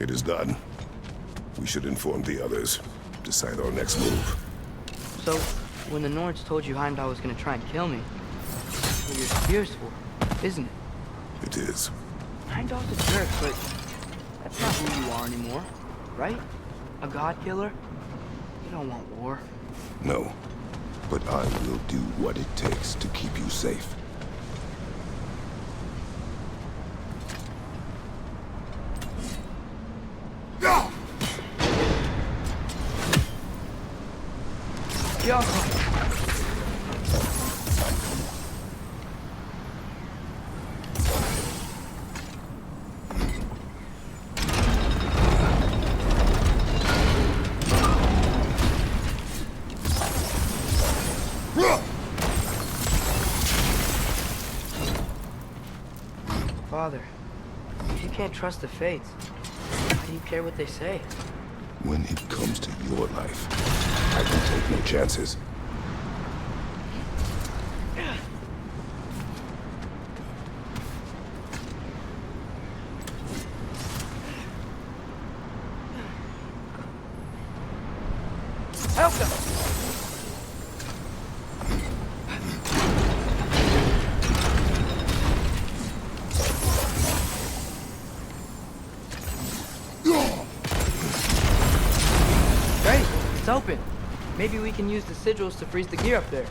it is done. We should inform the others. Decide our next move. So, when the Nords told you Heimdall was gonna try and kill me, what your spear's for, isn't it? It is. Heimdall's a jerk, but that's not who you are anymore, right? A god killer? You don't want war. No. But I will do what it takes to keep you safe. Yo! Father, if you can't trust the fates, why do you care what they say? When it comes to your life, I can take no chances. Helga! Great, it's open. Maybe we can use the sigils to freeze the gear up there.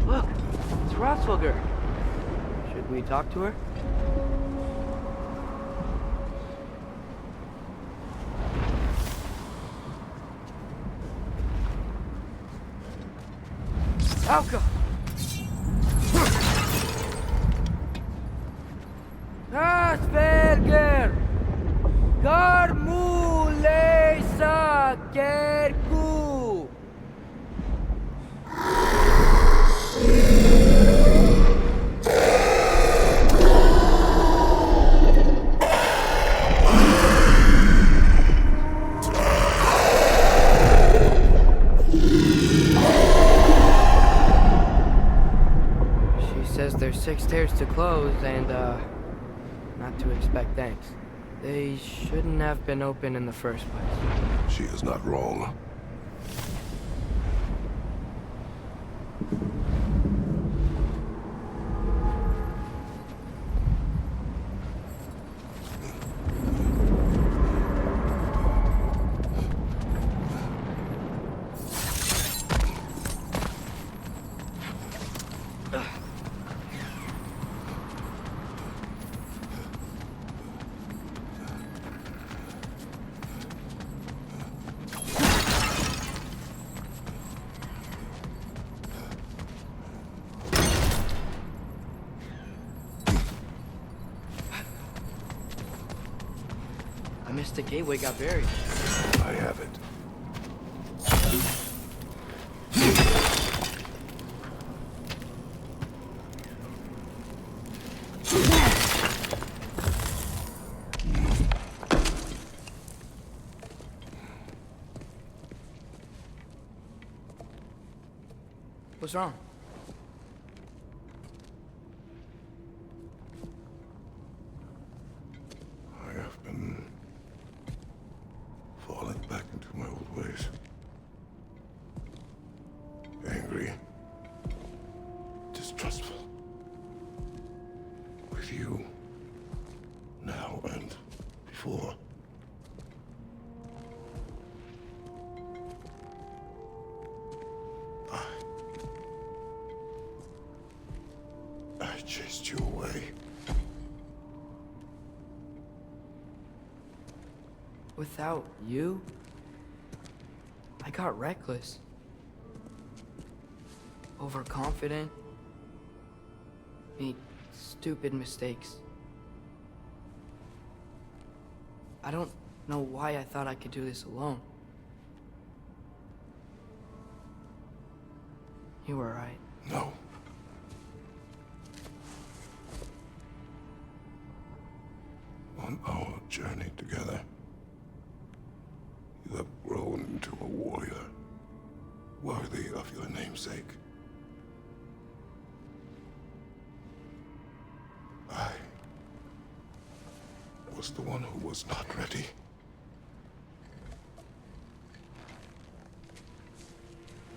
Look, it's Rothwilger. Should we talk to her? Alka! Asperger! Garmulesa Kerku! Says there's 6 stairs to close and, not to expect thanks. They shouldn't have been open in the first place. She is not wrong. I missed the gateway got buried. I have it. What's wrong? I have been falling back into my old ways. Angry. Distrustful. With you. Now and before. chased you away. Without you, I got reckless. Overconfident. Made stupid mistakes. I don't know why I thought I could do this alone. You were right. No. On our journey together, you have grown into a warrior, worthy of your namesake. I was the one who was not ready.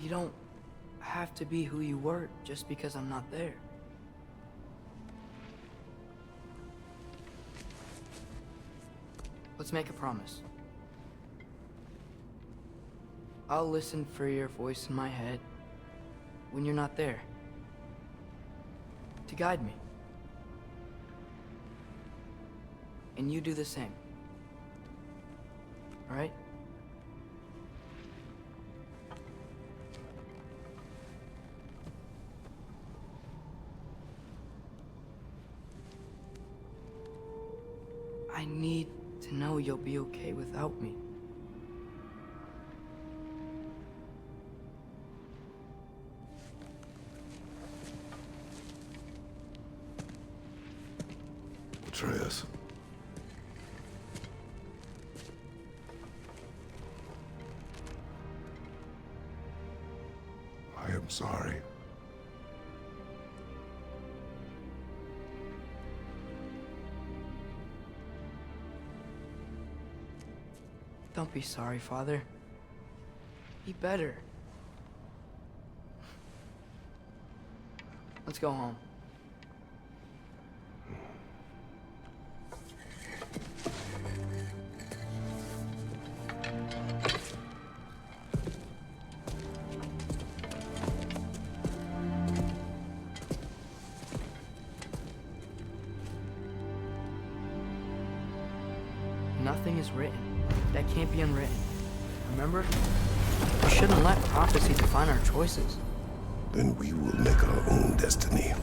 You don't have to be who you were just because I'm not there. Let's make a promise. I'll listen for your voice in my head when you're not there, to guide me. And you do the same. All right? I need to know you'll be okay without me. Atreus. I am sorry. Don't be sorry, Father. Be better. Let's go home. Nothing is written that can't be unwritten. Remember? We shouldn't let prophecy define our choices. Then we will make our own destiny.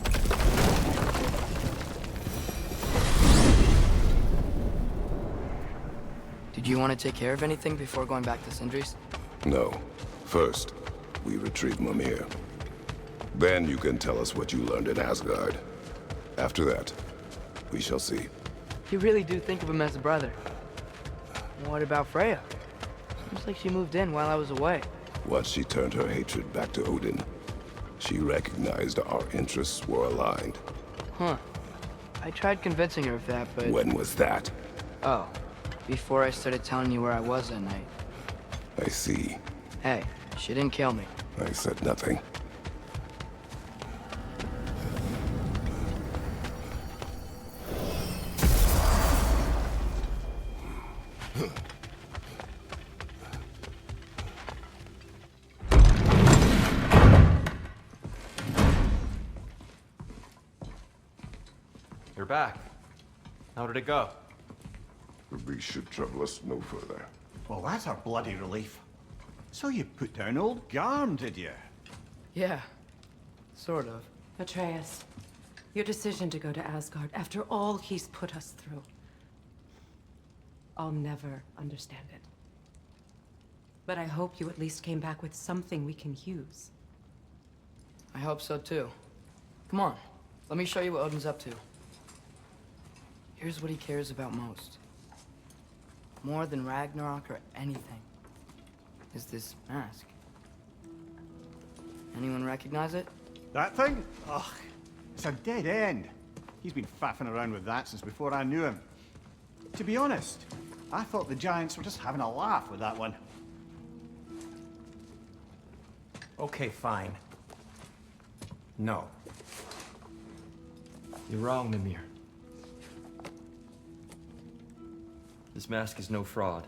Did you want to take care of anything before going back to Sindri's? No. First, we retrieve Mimir. Then you can tell us what you learned in Asgard. After that, we shall see. You really do think of him as a brother. What about Freya? Seems like she moved in while I was away. Once she turned her hatred back to Odin, she recognized our interests were aligned. Huh. I tried convincing her of that, but... When was that? Oh. Before I started telling you where I was that night. I see. Hey, she didn't kill me. I said nothing. You're back. How did it go? The beast should trouble us no further. Well, that's a bloody relief. So you put down old Garm, did you? Yeah. Sort of. Atreus, your decision to go to Asgard after all he's put us through. I'll never understand it. But I hope you at least came back with something we can use. I hope so too. Come on. Let me show you what Odin's up to. Here's what he cares about most. More than Ragnarok or anything. Is this mask. Anyone recognize it? That thing? Ugh, it's a dead end. He's been faffing around with that since before I knew him. To be honest, I thought the Giants were just having a laugh with that one. Okay, fine. No. You're wrong, Mimir. This mask is no fraud.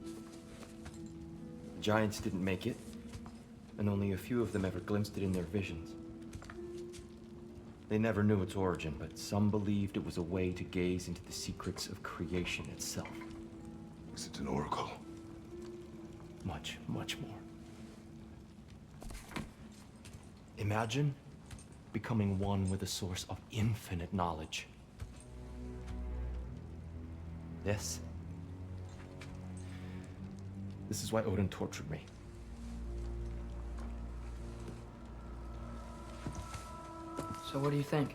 The Giants didn't make it, and only a few of them ever glimpsed it in their visions. They never knew its origin, but some believed it was a way to gaze into the secrets of creation itself. Is it an oracle? Much, much more. Imagine becoming one with a source of infinite knowledge. This is why Odin tortured me. So what do you think?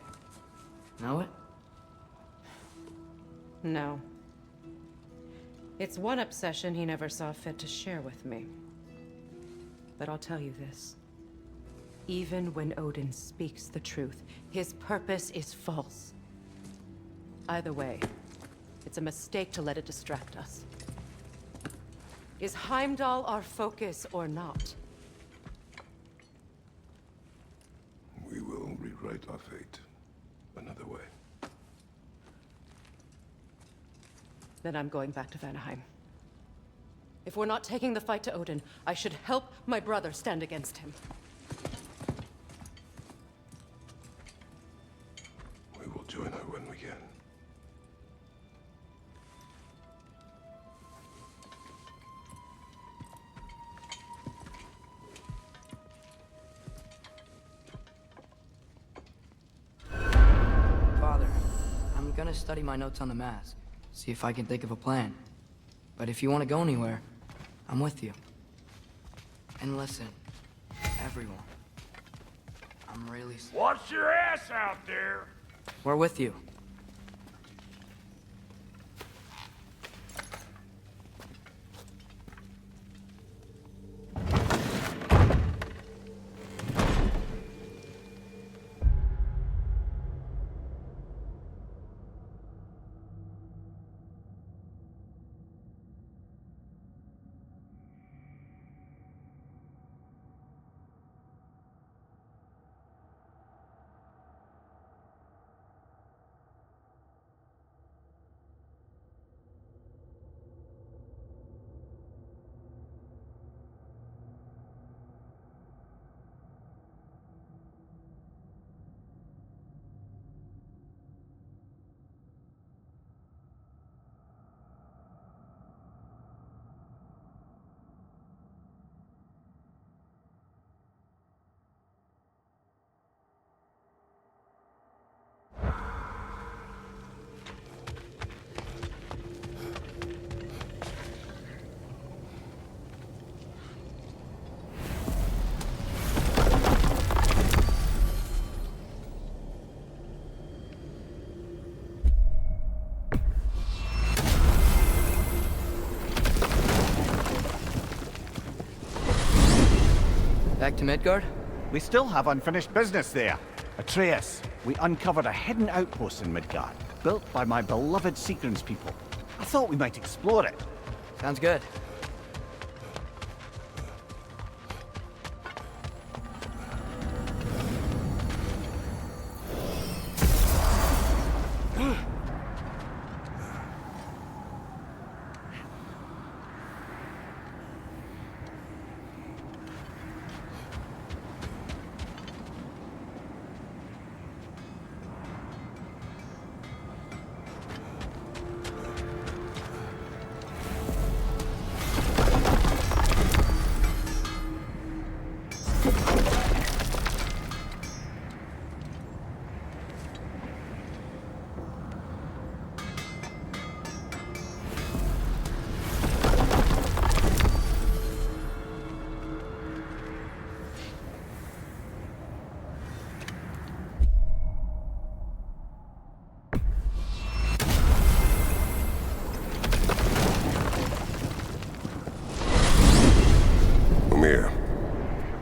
Know it? No. It's one obsession he never saw fit to share with me. But I'll tell you this. Even when Odin speaks the truth, his purpose is false. Either way, it's a mistake to let it distract us. Is Heimdall our focus or not? We will rewrite our fate another way. Then I'm going back to Vanaheim. If we're not taking the fight to Odin, I should help my brother stand against him. We will join her when we can. Father, I'm gonna study my notes on the mask. See if I can think of a plan. But if you want to go anywhere, I'm with you. And listen, everyone. I'm really sorry. Watch your ass out there! We're with you. Back to Midgard? We still have unfinished business there. Atreus, we uncovered a hidden outpost in Midgard, built by my beloved Seagrams people. I thought we might explore it. Sounds good.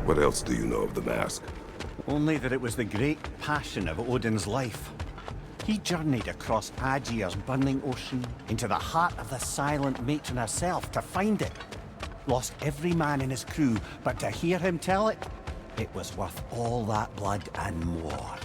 What else do you know of the mask? Only that it was the great passion of Odin's life. He journeyed across Aegir's burning ocean into the heart of the silent matron herself to find it. Lost every man in his crew, but to hear him tell it, it was worth all that blood and more.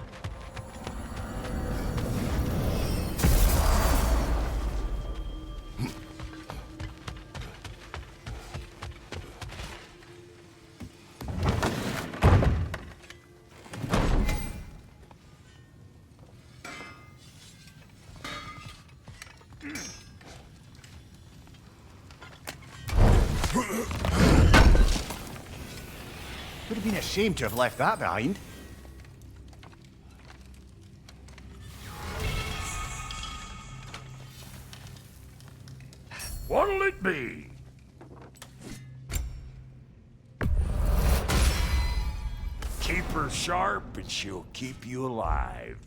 shame to have left that behind. What'll it be? Keep her sharp and she'll keep you alive.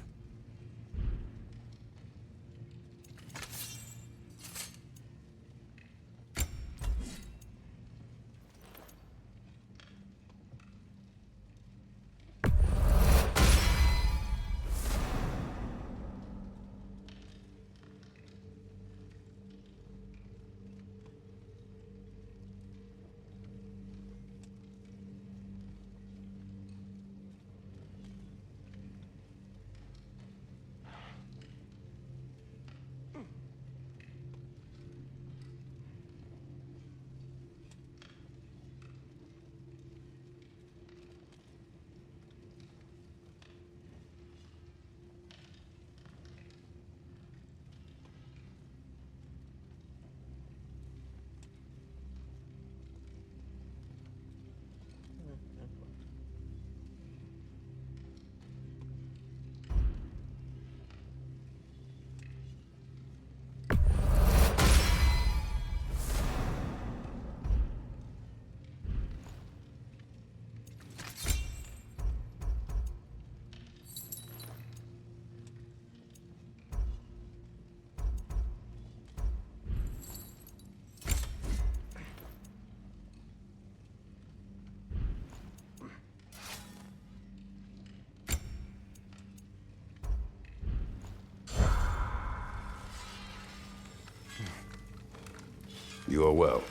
You are well.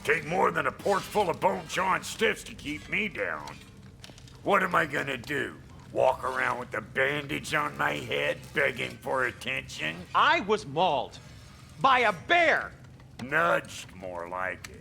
Take more than a port full of bone-chawing stiffs to keep me down. What am I gonna do? Walk around with a bandage on my head, begging for attention? I was mauled by a bear. Nudged, more like it.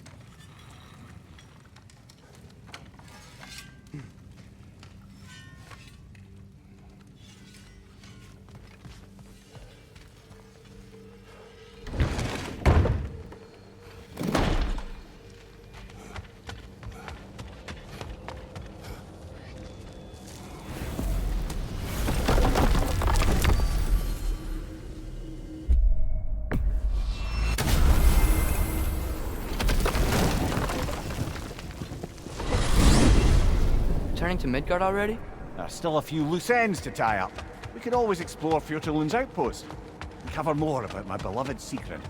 Turning to Midgard already? There's still a few loose ends to tie up. We could always explore Fjoturlund's outpost and cover more about my beloved secret.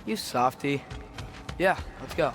You softy. Yeah, let's go.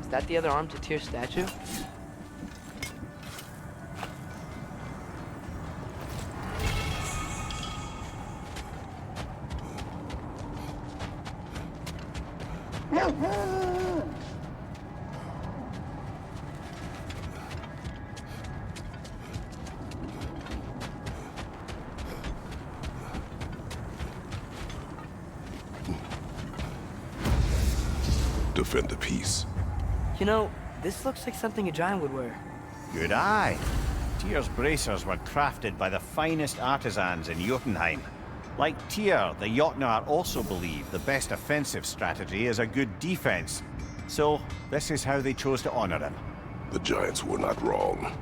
Is that the other arm to Tyr's statue? Defend the peace. You know, this looks like something a giant would wear. Good eye. Tyr's bracers were crafted by the finest artisans in Jotunheim. Like Tyr, the Jotnar also believe the best offensive strategy is a good defense. So, this is how they chose to honor him. The giants were not wrong.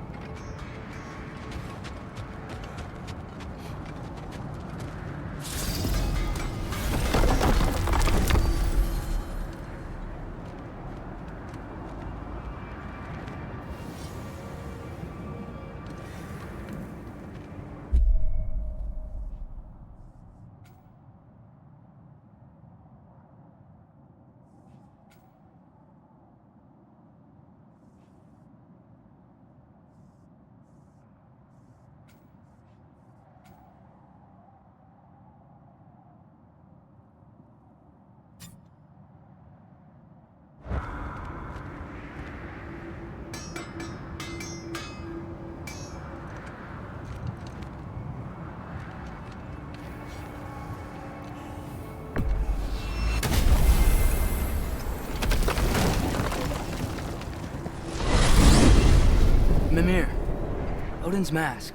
Odin's mask.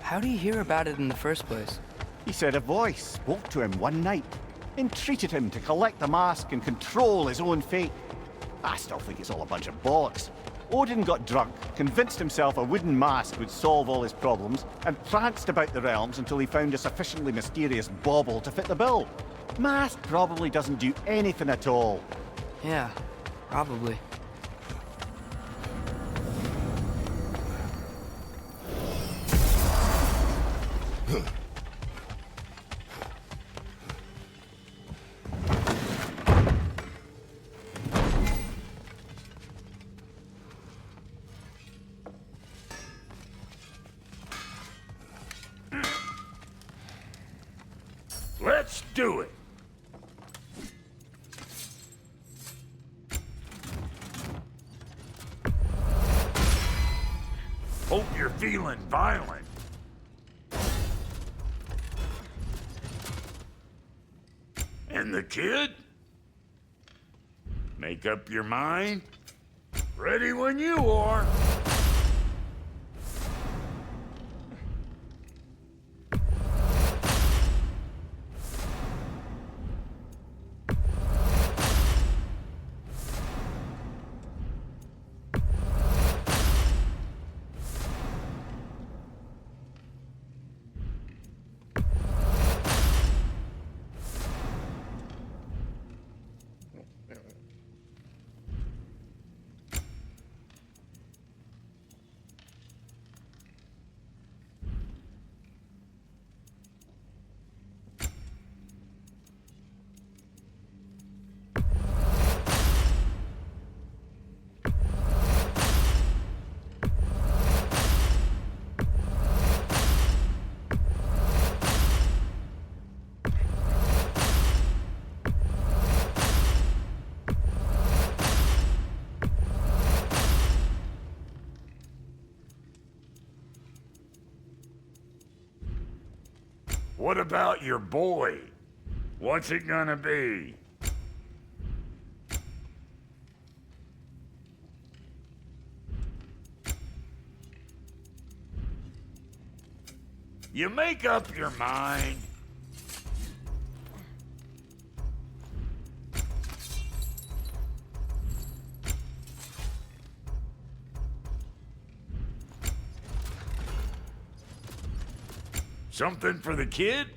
How do you hear about it in the first place? He said a voice spoke to him one night, entreated him to collect the mask and control his own fate. I still think it's all a bunch of bollocks. Odin got drunk, convinced himself a wooden mask would solve all his problems, and pranced about the realms until he found a sufficiently mysterious bauble to fit the bill. Mask probably doesn't do anything at all. Yeah, probably. Let's do it. Hope you're feeling violent. And the kid? Make up your mind. Ready when you are. What about your boy? What's it gonna be? You make up your mind. Something for the kid?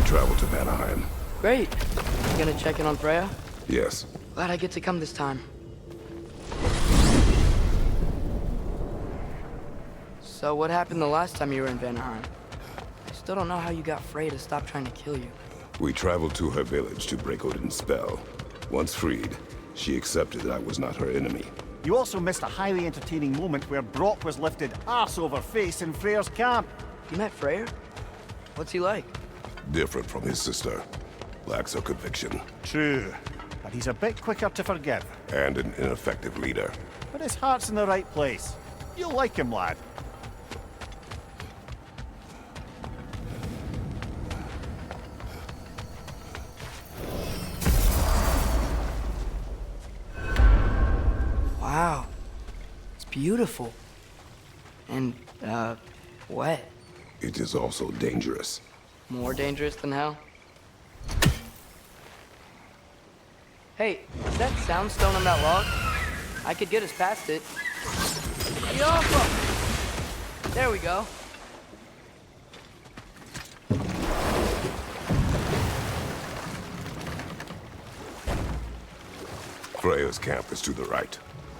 Travel to Vanaheim. Great. You gonna check in on Freya? Yes. Glad I get to come this time. So what happened the last time you were in Vanaheim? I still don't know how you got Freya to stop trying to kill you. We traveled to her village to break Odin's spell. Once freed, she accepted that I was not her enemy. You also missed a highly entertaining moment where Brock was lifted arse over face in Freyr's camp. You met Freyr? What's he like? Different from his sister. Lacks her conviction. True, but he's a bit quicker to forgive. And an ineffective leader. But his heart's in the right place. You'll like him, lad. Wow. It's beautiful. And, wet. It is also dangerous. More dangerous than hell? Hey, is that soundstone on that log? I could get us past it. Yo! There we go. Freya's camp is to the right.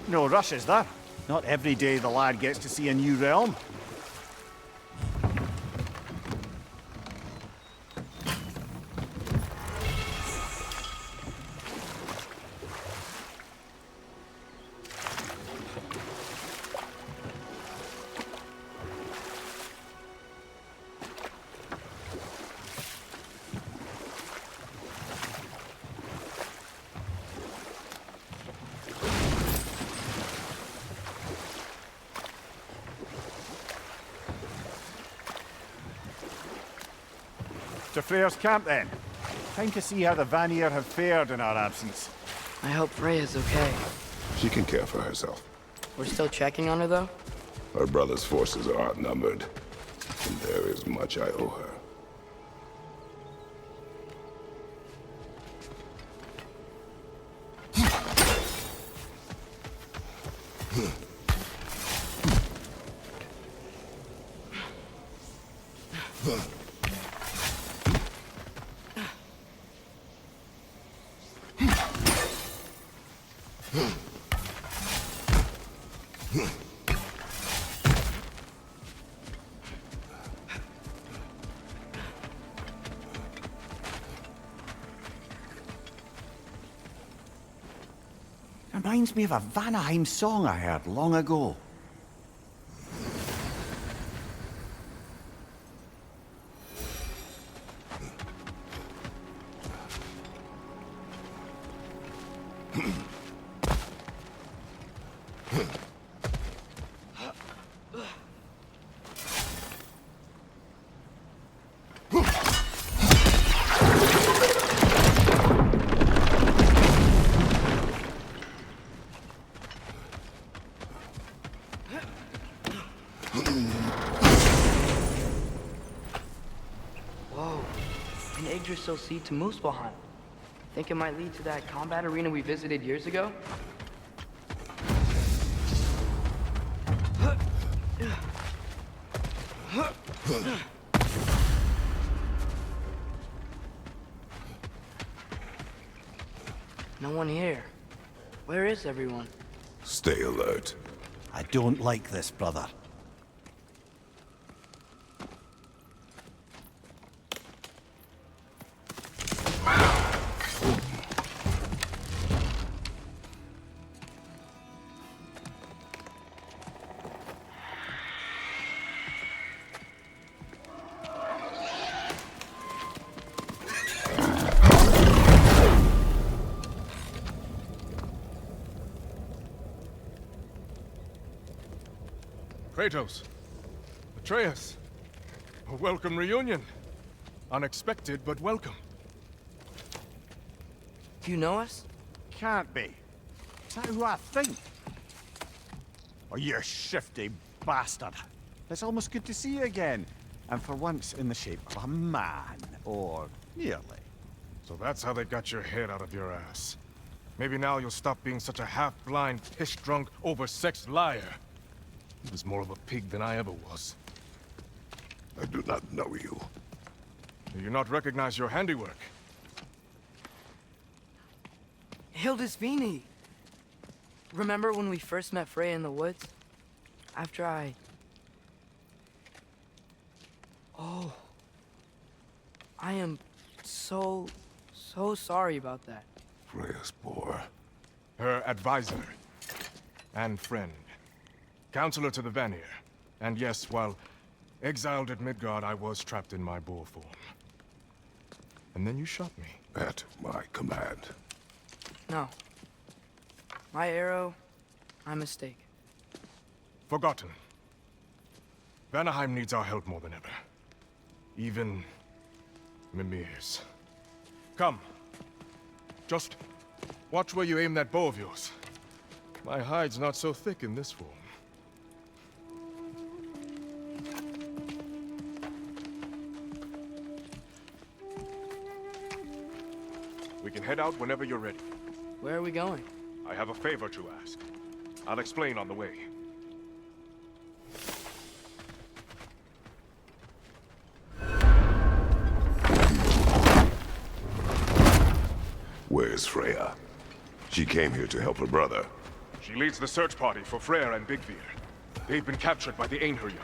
No rush, is there? Not every day the lad gets to see a new realm. To Freya's camp, then. Time to see how the Vanir have fared in our absence. I hope Freya's okay. She can care for herself. We're still checking on her, though? Her brother's forces are outnumbered, and there is much I owe her. Reminds me of a Vanaheim song I heard long ago. Whoa, an Yggdrasil seed to Muspelheim. Think it might lead to that combat arena we visited years ago? No one here. Where is everyone? Stay alert. I don't like this, brother. Kratos, Atreus, a welcome reunion. Unexpected, but welcome. Do you know us? Can't be. Is that who I think? Oh, you shifty bastard. It's almost good to see you again. And for once in the shape of a man. Or nearly. So that's how they got your head out of your ass. Maybe now you'll stop being such a half-blind, piss-drunk, oversexed liar. He was more of a pig than I ever was. I do not know you. Do you not recognize your handiwork? Hildisvini! Remember when we first met Freya in the woods? After I... Oh. I am so sorry about that. Freya's poor. Her advisor. And friend. Counselor to the Vanir. And yes, while exiled at Midgard, I was trapped in my boar form. And then you shot me. At my command. No. My arrow, my mistake. Forgotten. Vanaheim needs our help more than ever. Even Mimir's. Come. Just watch where you aim that bow of yours. My hide's not so thick in this form. We can head out whenever you're ready. Where are we going? I have a favor to ask. I'll explain on the way. Where's Freya? She came here to help her brother. She leads the search party for Freyr and Bigvir. They've been captured by the Einherjar.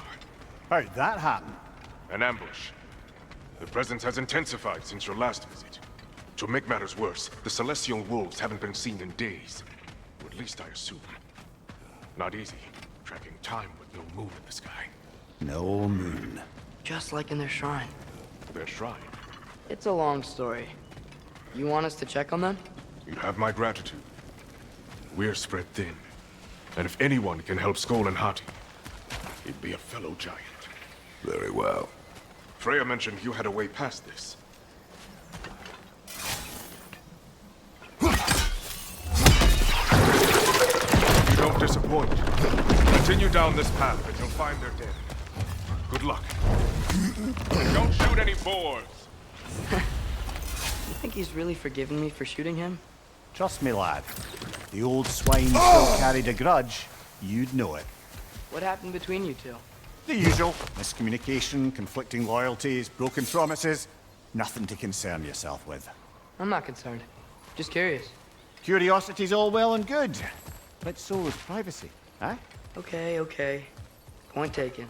How'd that happen? An ambush. The presence has intensified since your last visit. To make matters worse, the Celestial Wolves haven't been seen in days. Or at least I assume. Not easy, tracking time with no moon in the sky. No moon. Just like in their shrine. Their shrine. It's a long story. You want us to check on them? You have my gratitude. We're spread thin. And if anyone can help Skoll and Hati, he'd be a fellow giant. Very well. Freya mentioned you had a way past this. You don't disappoint. Continue down this path and you'll find their dead. Good luck. Don't shoot any boars! You think he's really forgiven me for shooting him? Trust me, lad. If the old swine still carried a grudge, you'd know it. What happened between you two? The usual. Miscommunication, conflicting loyalties, broken promises. Nothing to concern yourself with. I'm not concerned. Just curious. Curiosity's all well and good. But so is privacy, eh? Okay, okay. Point taken.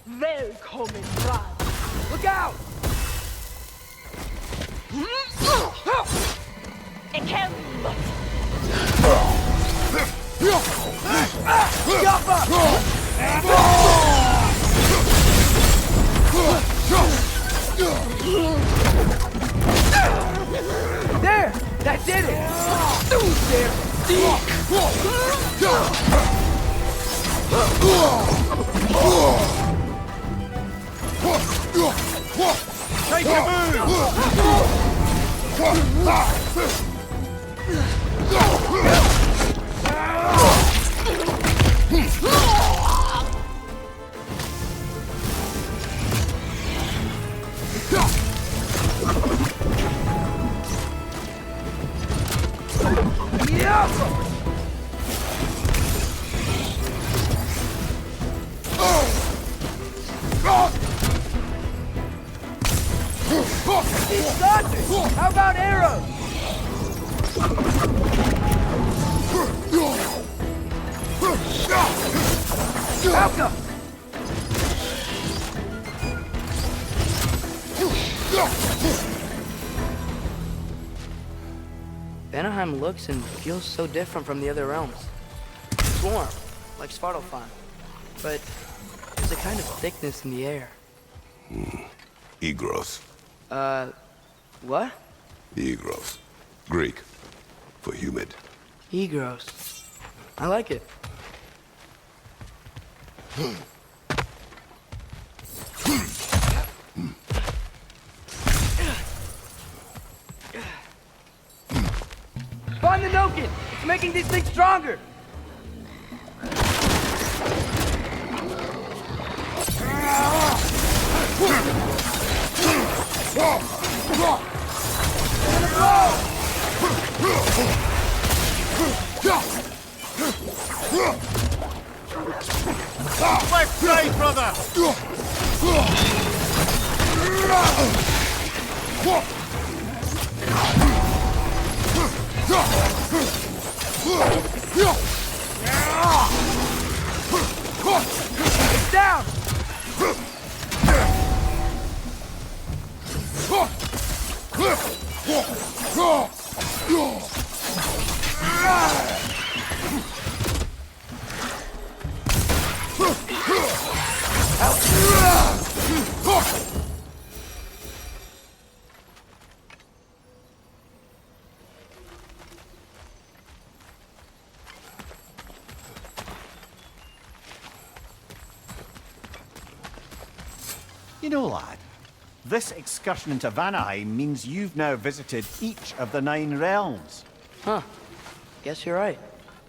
Välkommen fram! Look out! Ik hem! There! That did it! There! Take a He's dodging! How about arrows? Malcolm! Vanaheim looks and feels so different from the other realms. It's warm, like Svartalfheim, but there's a kind of thickness in the air. Egros. What? Egros. Greek. For humid. Egros. I like it. Find the Nokin! It's making these things stronger! Left side, brother! It's down! You know, lad, this excursion into Vanaheim means you've now visited each of the 9 realms. Huh. Guess you're right.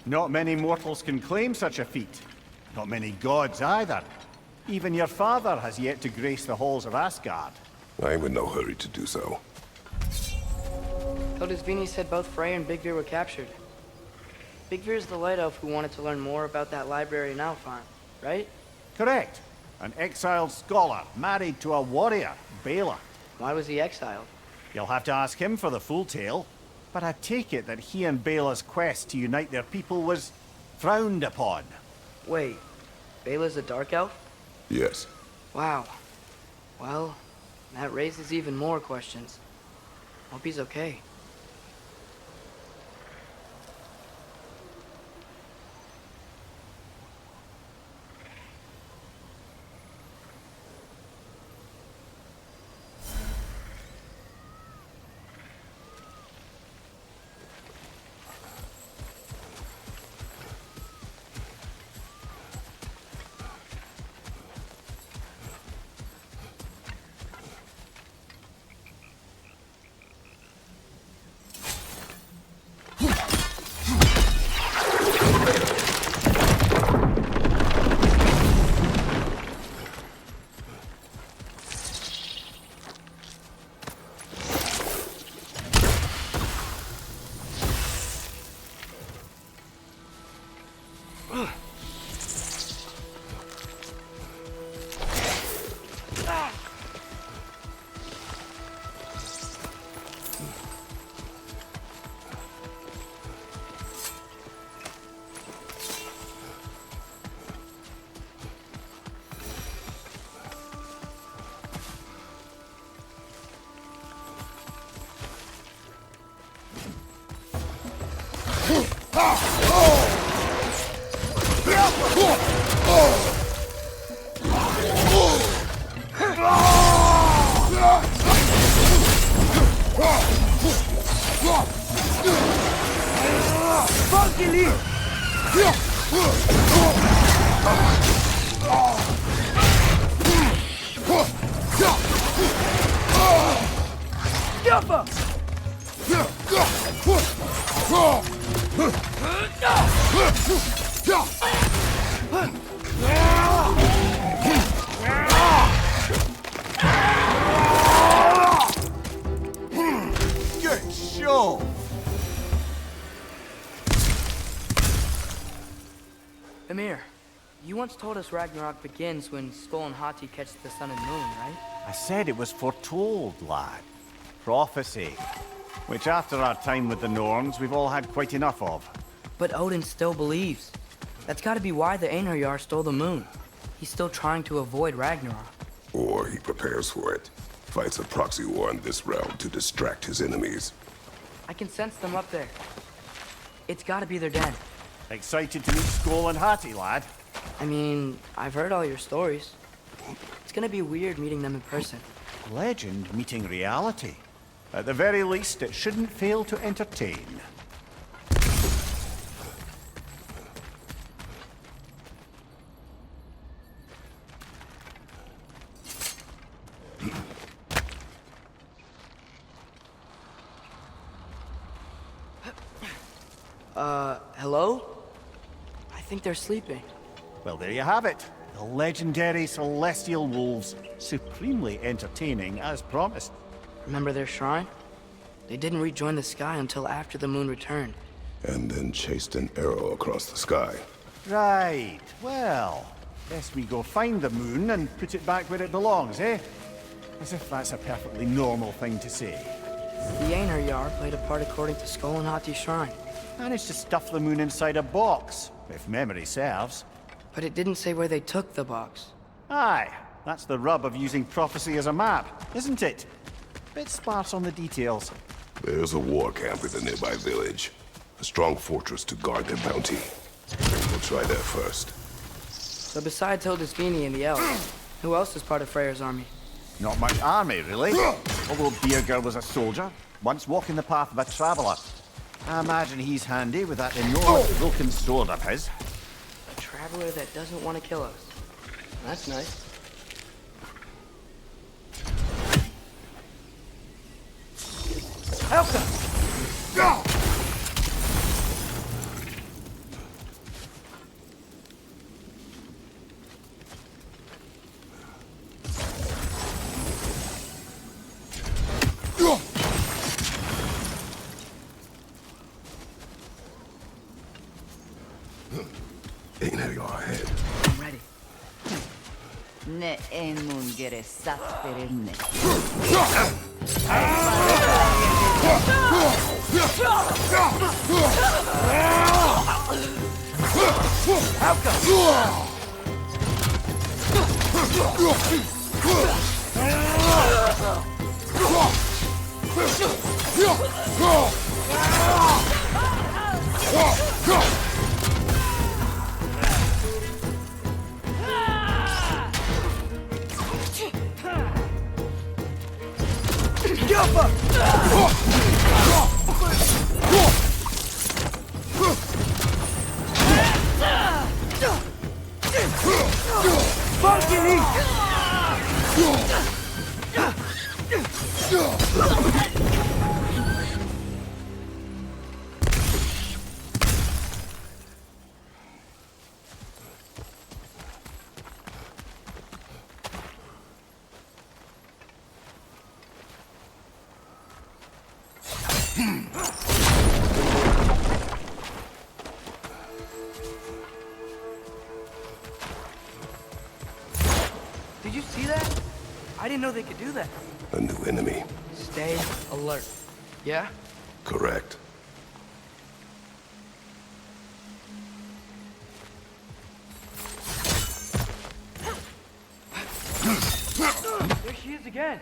Not many mortals can claim such a feat. Not many gods either. Even your father has yet to grace the halls of Asgard. I'm in no hurry to do so. Hildisvini said both Frey and Big Veer were captured. Big Veer's the light elf who wanted to learn more about that library in Alfheim, right? Correct. An exiled scholar married to a warrior, Bela. Why was he exiled? You'll have to ask him for the full tale. But I take it that he and Bela's quest to unite their people was frowned upon. Wait, Bela's a dark elf? Yes. Wow. Well, that raises even more questions. Hope he's okay. Good show! Emir, you once told us Ragnarök begins when Skull and Hati catch the sun and moon, right? I said it was foretold, lad. Prophecy. Which after our time with the Norns, we've all had quite enough of. But Odin still believes. That's gotta be why the Einherjar stole the moon. He's still trying to avoid Ragnarok. Or he prepares for it. Fights a proxy war in this realm to distract his enemies. I can sense them up there. It's gotta be their den. Excited to meet Skull and Hati, lad? I mean, I've heard all your stories. It's gonna be weird meeting them in person. Legend meeting reality. At the very least, it shouldn't fail to entertain. Hello? I think they're sleeping. Well, there you have it. The legendary celestial wolves. Supremely entertaining, as promised. Remember their shrine? They didn't rejoin the sky until after the moon returned. And then chased an arrow across the sky. Right. Well, guess we go find the moon and put it back where it belongs, eh? As if that's a perfectly normal thing to say. The Einherjar played a part according to Skull and Hati's shrine. Managed to stuff the moon inside a box, if memory serves. But it didn't say where they took the box. Aye, that's the rub of using prophecy as a map, isn't it? Bit sparse on the details. There's a war camp in the nearby village. A strong fortress to guard their bounty. We'll try there first. So besides Hildisvini and the elves, who else is part of Freyr's army? Not much army, really. Although Birger was a soldier, once walking the path of a traveler. I imagine he's handy with that enormous broken sword of his. A traveler that doesn't want to kill us. That's nice. Help us! Go! Ain't it your head? I'm ready. Ne emun gere sapperenne. Did you see that? I didn't know they could do that. A new enemy. Stay alert. Yeah? Correct. There she is again.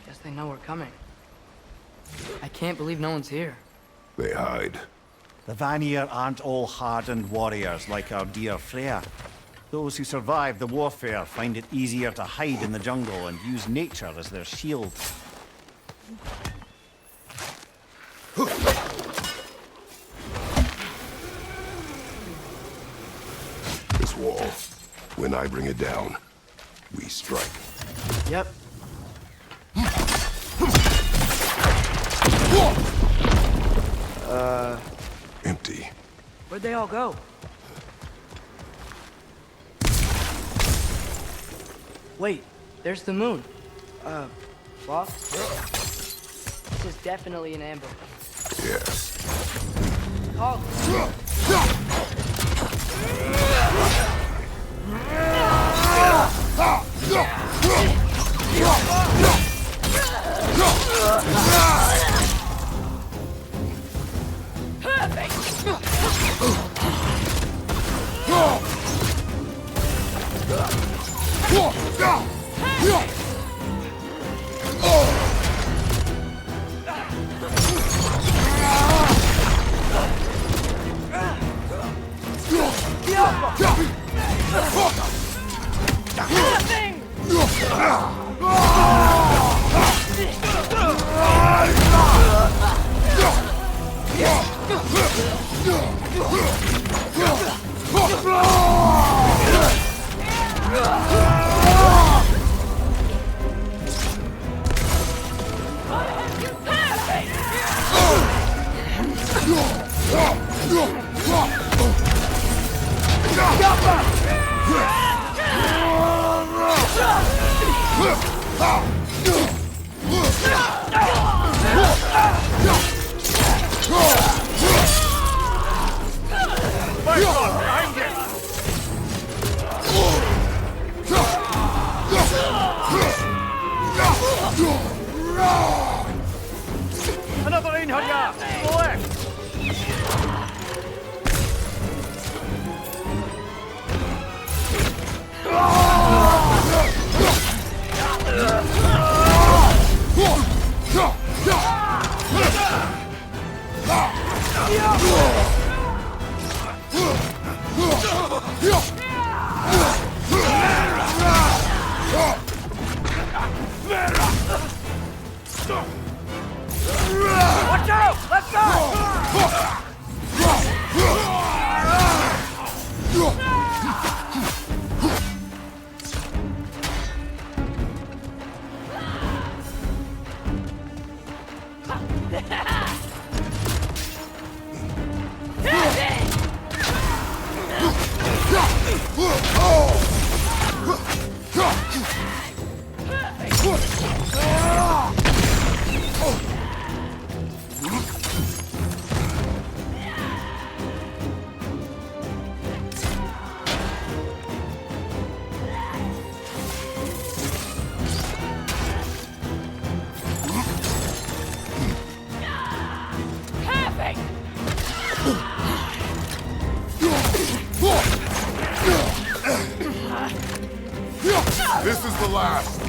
Guess they know we're coming. I can't believe no one's here. They hide. The Vanir aren't all hardened warriors like our dear Freya. Those who survive the warfare find it easier to hide in the jungle and use nature as their shield. This wall. When I bring it down, we strike. Yep. Empty. Where'd they all go? Wait, there's the moon. Boss? This is definitely an ambush. Yes. Call. Another Einhörja! To the left! Watch out! Left side! This is the last.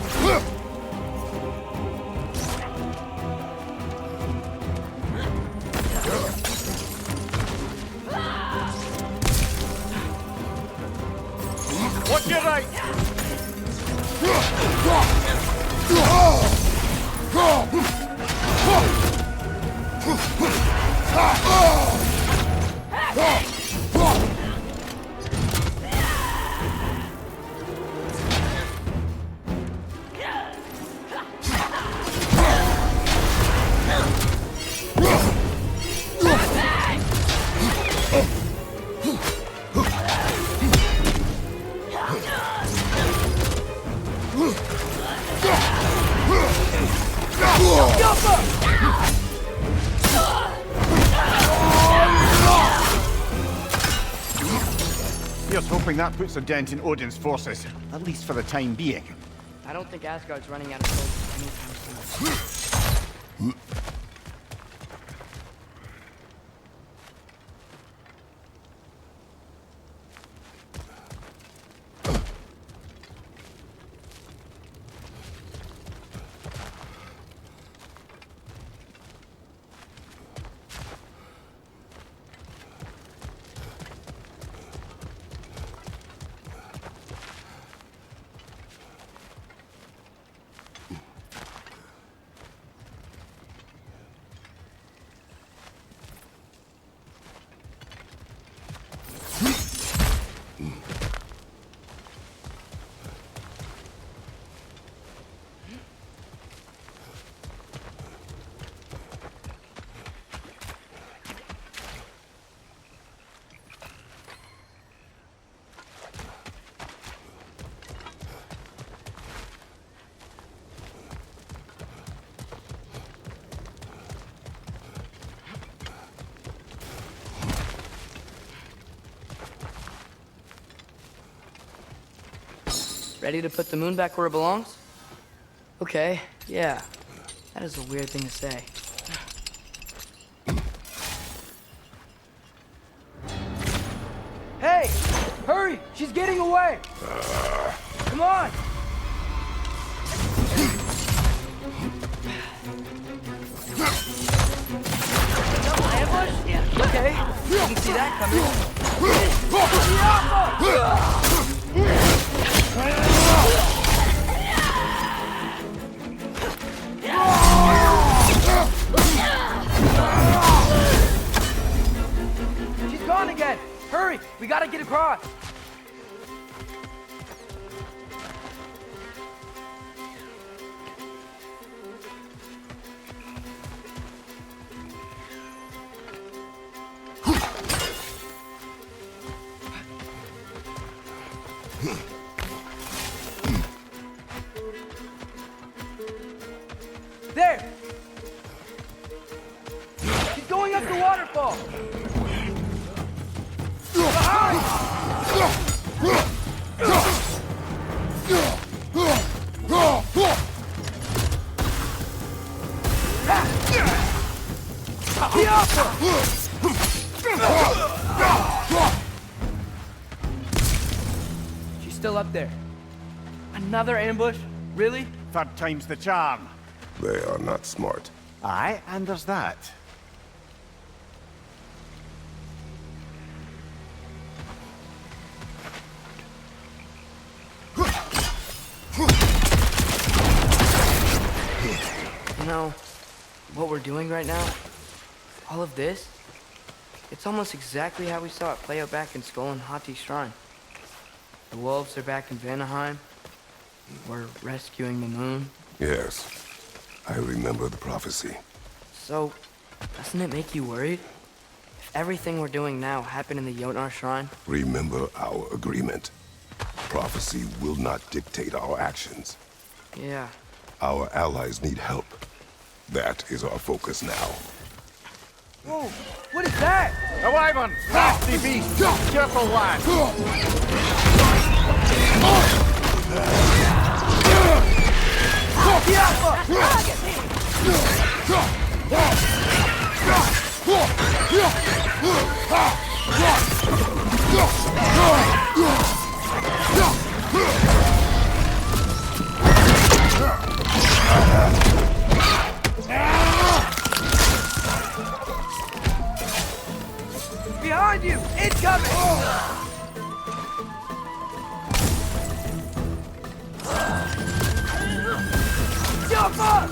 Watch your right! Here's hoping that puts a dent in Odin's forces, at least for the time being. I don't think Asgard's running out of soldiers anytime soon. Ready to put the moon back where it belongs? Okay, yeah. That is a weird thing to say. Hey! Hurry! She's getting away! Come on! Double ambush? Okay, you can see that coming. She's gone again! Hurry! We gotta get across! There! She's going up the waterfall! She's still up there. Another ambush? Really? Third time's the charm. They are not smart. Aye, and there's that. You know, what we're doing right now, all of this, it's almost exactly how we saw it play out back in Skull and Hati's shrine. The wolves are back in Vanaheim. We're rescuing the moon. Yes, I remember the prophecy. So, doesn't it make you worried? If everything we're doing now happened in the Jotnar Shrine? Remember our agreement. Prophecy will not dictate our actions. Yeah. Our allies need help. That is our focus now. Whoa! What is that? A wyvern! Nasty beast! Careful, lad! Behind you! Incoming! Jump up!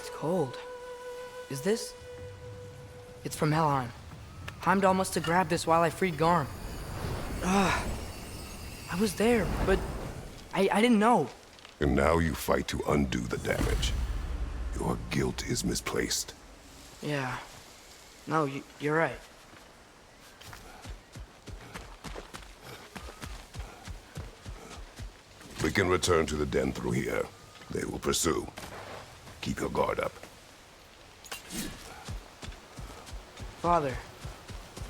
It's cold. Is this? It's from Helheim. Heimdall must have grabbed this while I freed Garm. I was there, but I didn't know. And now you fight to undo the damage. Your guilt is misplaced. Yeah. No, you're right. We can return to the den through here. They will pursue. Keep your guard up. Father,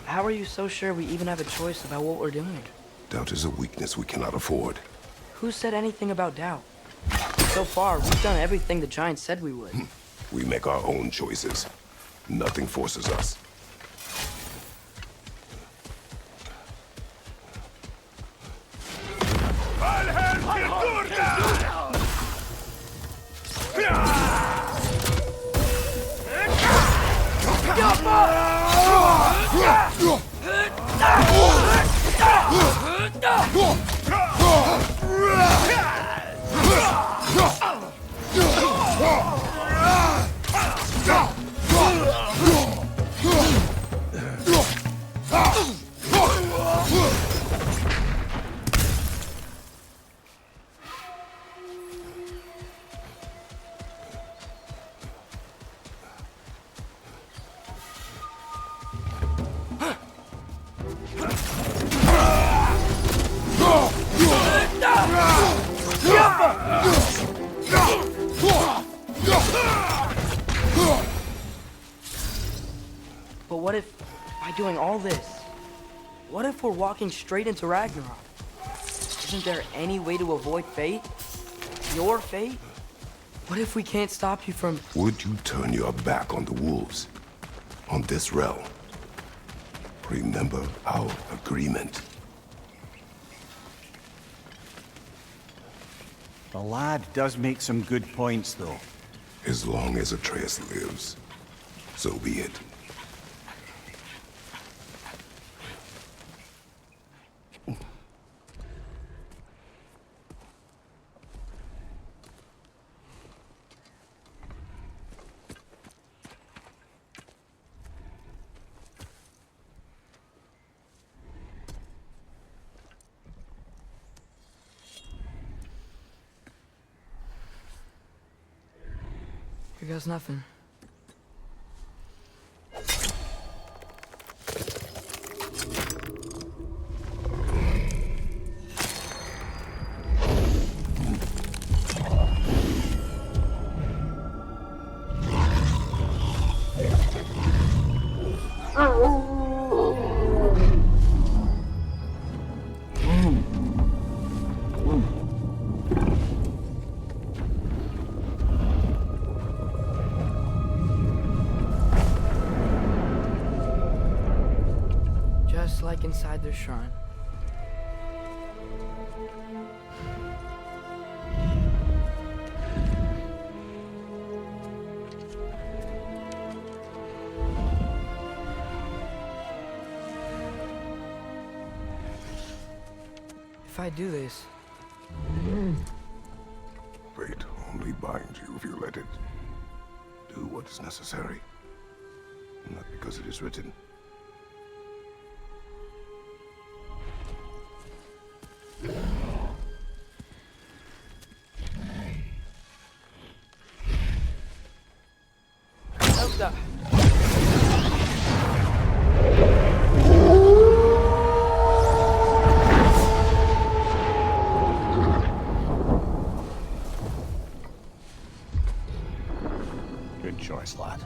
how are you so sure we even have a choice about what we're doing? Doubt is a weakness we cannot afford. Who said anything about doubt? So far, we've done everything the Giants said we would. We make our own choices. Nothing forces us. But what if, by doing all this, what if we're walking straight into Ragnarok? Isn't there any way to avoid fate? Your fate? What if we can't stop you from... Would you turn your back on the wolves? On this realm? Remember our agreement. The lad does make some good points, though. As long as Atreus lives, so be it. Here goes nothing. Just like inside their shrine. If I do this, Fate only binds you if you let it. Do what is necessary. Not because it is written. Elsa! Good choice, lad.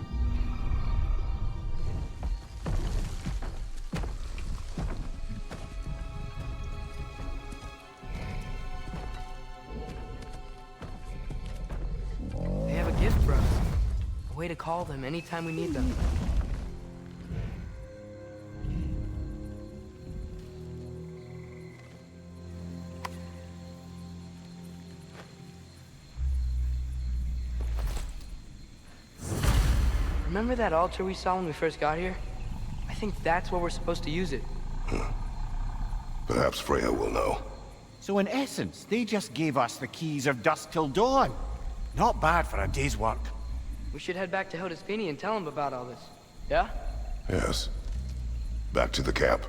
They have a gift for us. A way to call them anytime we need them. Remember that altar we saw when we first got here? I think that's where we're supposed to use it. Perhaps Freya will know. So in essence, they just gave us the keys of dusk till dawn. Not bad for a day's work. We should head back to Hildesfini and tell him about all this. Yeah? Yes. Back to the camp.